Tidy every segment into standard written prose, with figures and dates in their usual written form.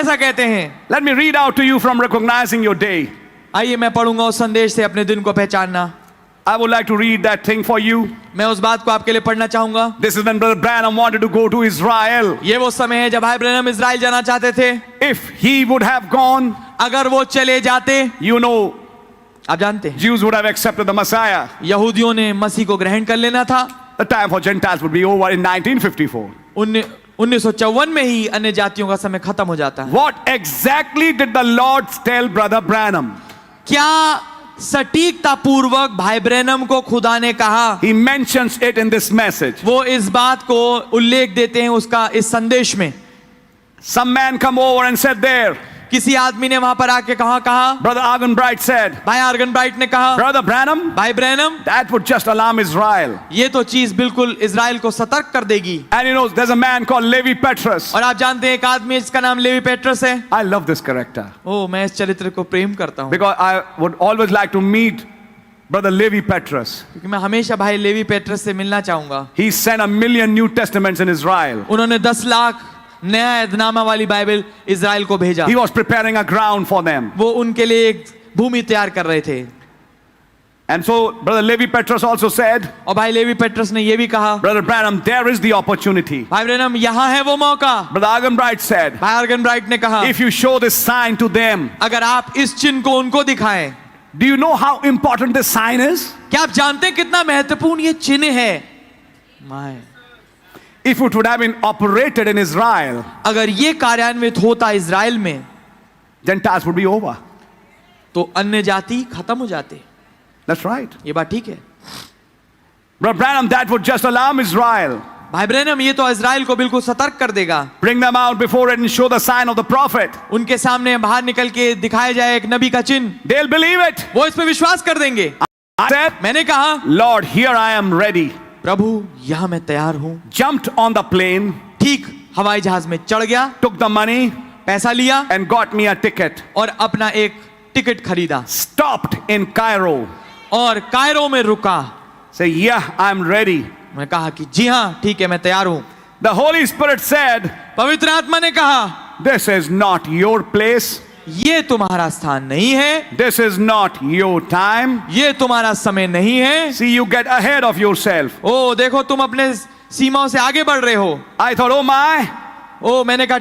ऐसा कहते हैं? Let me read out to you from Recognizing Your Day. आइए मैं पढ़ूंगा उस संदेश से अपने दिन को पहचानना। I would like to read that thing for you. मैं उस बात को आपके लिए पढ़ना चाहूंगा। This is when Brother Branham wanted to go to Israel. ये वो समय है जब भाई ब्रैनम इजराइल जाना चाहते थे। If he would have gone, अगर वो चले जाते, you know, आप जानते हैं, Jews would have accepted the Messiah. यहूदियों ने मसीह को ग्रहण कर लेना था। The time for Gentiles would be over in 1954. 1954 में ही अन्य जातियों का समय खत्म हो जाता है। What exactly did the Lord tell Brother Branham? क्या सटीकता पूर्वक भाई ब्रैनम को खुदा ने कहा? He mentions it in this message. वो इस बात को उल्लेख देते हैं उसका इस संदेश में। Some man come over and said there. किसी आदमी ने वहां पर आके कहा, Brother Arganbright said, भाई आर्गनब्राइट ने कहा, Brother Branham, भाई Branham, that would just alarm Israel. ये तो चीज बिल्कुल इजराइल को सतर्क कर देगी। And you know, there's a man called Levi Petrus. और आप जानते हैं एक आदमी जिसका नाम लेवी पेट्रस है। I love this character ओ, मैं इस चरित्र को प्रेम करता हूँ, because I would always like to meet Brother Levi Petrus. क्योंकि मैं हमेशा भाई लेवी पेट्रस से मिलना चाहूंगा। He sent 1,000,000 New Testaments in Israel. उन्होंने 10 लाख नया ऐदनामा वाली बाइबल इजराइल को भेजा। He was preparing a ground for them. वो उनके लिए एक भूमि तैयार कर रहे थे। And so Brother Levi Petrus also said, और भाई लेवी पेट्रस ने ये भी कहा, Brother Branham, there is the opportunity. भाई ब्रैनम यहाँ है वो मौका। Brother Arganbright said, भाई आर्गनब्राइट ने कहा, if you show this sign to them, अगर आप इस चिन्ह को उनको दिखाएं। do you know how important this sign is? क्या आप जानते हैं कितना महत्वपूर्ण ये चिन्ह है? My, If it would have been operated in Israel, अगर ये कार्यान्वित होता इजराइल में, Gentiles would be over. तो अन्य जाति खत्म हो जाते। That's right. ये बात ठीक है। Brother Branham, that would just alarm Israel. भाई ब्रैनम, ये तो इजराइल को बिल्कुल सतर्क कर देगा। Bring them out before it and show the sign of the prophet. उनके सामने बाहर निकल के दिखाया जाए एक नबी का चिन्ह, They'll believe it. वो इस पे विश्वास कर देंगे। I said, मैंने कहा, Lord, here I am ready. प्रभु यहाँ मैं तैयार हूँ। Jumped on the plane, ठीक हवाई जहाज में चढ़ गया, took the money पैसा लिया and got me a ticket. और अपना एक टिकट खरीदा Stopped in Cairo. और कायरो में रुका। Say, yeah, I'm ready. मैं कहा कि जी हाँ, ठीक है, मैं तैयार हूँ। The Holy Spirit said, पवित्र आत्मा ने कहा, this is not your place. ये तुम्हारा स्थान नहीं है, This is not your time. ये तुम्हारा समय नहीं है। See, you get ahead of yourself. ओ देखो, तुम अपने सीमाओं से आगे बढ़ रहे हो। I thought, oh my, ओ मैंने कहा,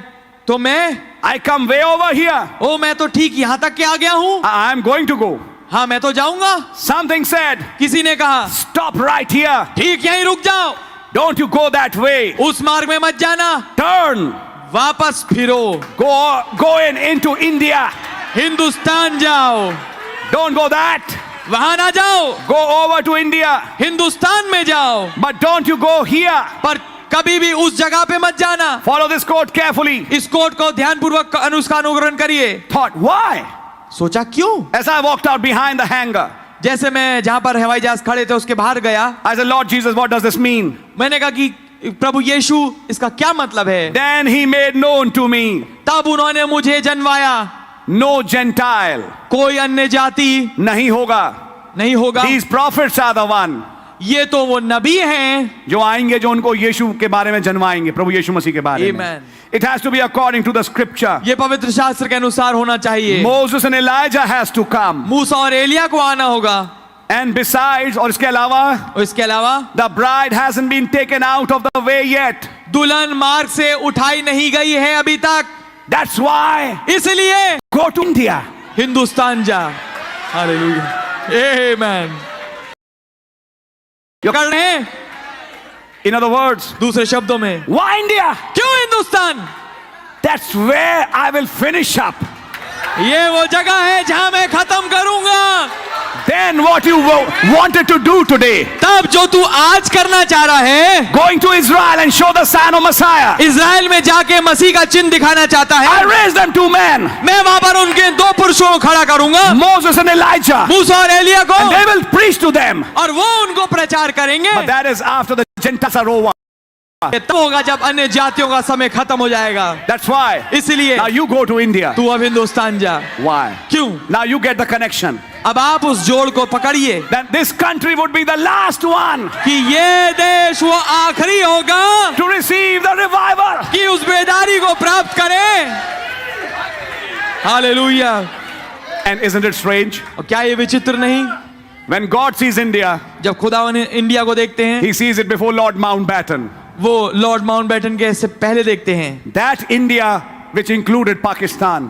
तो मैं, I come way over here. ओ मैं तो ठीक यहाँ तक के आ गया हूँ। I'm going to go. हाँ मैं तो जाऊंगा। Something said, किसी ने कहा, stop right here. ठीक यहीं रुक जाओ, Don't you go that way. उस मार्ग में मत जाना, Turn. वापस फिरो, Go into India. हिंदुस्तान जाओ। Don't go that. वहां ना जाओ, Go over to India. Hindustan में जाओ, But don't you go here. पर कभी भी उस जगह पे मत जाना। Follow this code carefully. इस कोड को ध्यानपूर्वक उसका अनुकरण करिए। Thought, why? सोचा क्यों? As I walked out behind the hangar, जैसे मैं जहां पर हवाई जहाज खड़े थे उसके बाहर गया, I said, Lord Jesus, what does this mean? मैंने कहा कि प्रभु यीशु, इसका क्या मतलब है? Then he made known to me, तब उन्होंने मुझे जनवाया, no Gentile. कोई अन्य जाति नहीं होगा. नहीं होगा। These prophets are the one. ये तो वो नबी हैं जो आएंगे, जो उनको यीशु के बारे में जनवाएंगे, प्रभु यीशु मसीह के बारे में. Amen. It has to be according to the scripture. ये पवित्र शास्त्र के अनुसार होना चाहिए। Moses and Elijah has to come. मूसा और एलिया को आना होगा। And besides, और इसके अलावा, और इसके अलावा the bride hasn't been taken out of the way yet. दुल्हन मार्ग से उठाई नहीं गई है अभी तक। That's why इसलिए go to India. हिंदुस्तान जा। हालेलुया, आमेन। कर रहे हैं। In other words, दूसरे शब्दों में, why India? क्यों Hindustan? That's where I will finish up. ये वो जगह है जहां मैं खत्म करूंगा। Then what you wanted to do today, तब जो तू आज करना चाह रहा है, going to Israel and show the sign of Messiah. Israel में जाके मसीह का चिन्ह दिखाना चाहता है। I raised them two men, मैं वहां पर उनके दो पुरुषों को खड़ा करूंगा, Moses and Elijah. मूसा और एलिया को, And they will preach to them. और वो उनको प्रचार करेंगे। But that is after the Gentiles are over. तब होगा जब अन्य जातियों का समय खत्म हो जाएगा। That's why. इसलिए Now you go to India. तू अब हिंदुस्तान जा। Why? क्यों? Now you get the connection. अब आप उस जोड़ को पकड़िए Then this country would be the last one कि ये देश वो आखिरी होगा to receive the revival. कि उस बेदारी को प्राप्त करे। Hallelujah. And isn't it strange? और क्या ये विचित्र नहीं? When God sees India, जब खुदावन इंडिया को देखते हैं, he sees it before Lord Mountbatten. वो लॉर्ड माउंटबेटन के से पहले देखते हैं। That India which included Pakistan,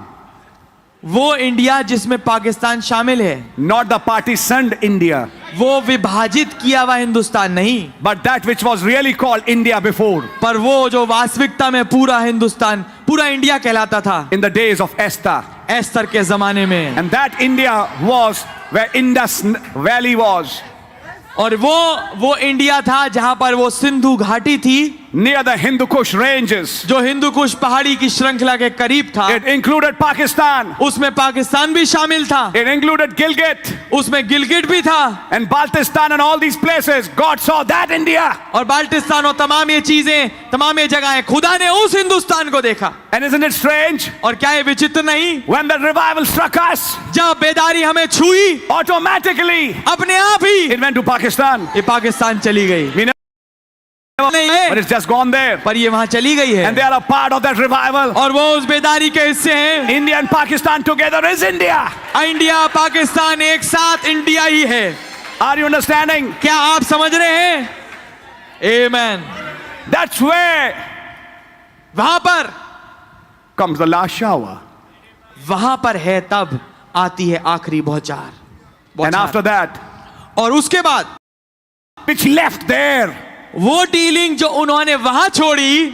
वो इंडिया जिसमें पाकिस्तान शामिल है, not the partitioned India, वो विभाजित किया हुआ हिंदुस्तान नहीं, but that which was really called India before, पर वो जो वास्तविकता में पूरा हिंदुस्तान, पूरा इंडिया कहलाता था in the days of Esther. Esther के जमाने में। And that India was where Indus Valley was, और वो इंडिया था जहां पर वो सिंधु घाटी थी, near the Hindu Kush ranges. जो हिंदू कुश पहाड़ी की श्रृंखला के करीब था। It included Pakistan. उसमें पाकिस्तान भी शामिल था, It included Gilgit उसमें गिलगिट भी था, and Baltistan and all these places. God saw that India. और बाल्टिस्तान और तमाम ये चीजें, तमाम ये जगहें, खुदा ने उस हिंदुस्तान को देखा। And isn't it strange? और क्या ये विचित्र नहीं? When the revival struck us, जब बेदारी हमें छुई, automatically अपने आप ही it went to Pakistan. ये पाकिस्तान चली गई। We never, नहीं but है, it's just gone there. पर ये वहां चली गई And they है, are a part of that revival. और वो उस बेदारी के हिस्से हैं। India and Pakistan together is India. India Pakistan एक साथ इंडिया ही है। Are you understanding? क्या आप समझ रहे हैं? Amen। That's where वहां पर comes the last shower. वहां पर है तब आती है आखिरी बौछार। And after that, और उसके बाद which left there वो डीलिंग जो उन्होंने वहां छोड़ी,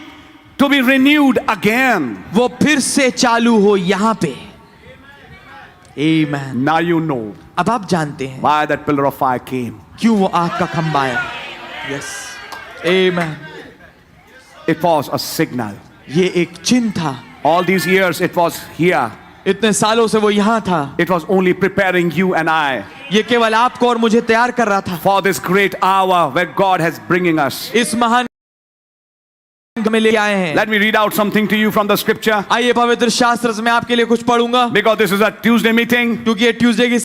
to be renewed again. वो फिर से चालू हो यहां पे। Amen। Now you know अब आप जानते हैं why that pillar of fire came. क्यों वो आग का खंबा आया। Yes, Amen। It was a signal. ये एक चिन्ह था। All these years it was here. इतने सालों से वो यहां था। It was only preparing you and I ये केवल आपको और मुझे तैयार कर रहा था for this great hour where God has bringing us. इस महान में ले आए हैं। Let me read out something to you from the scripture, आइए पवित्र शास्त्र से मैं आपके लिए कुछ पढ़ूंगा, because this is a Tuesday meeting. क्योंकि ये ट्यूसडे की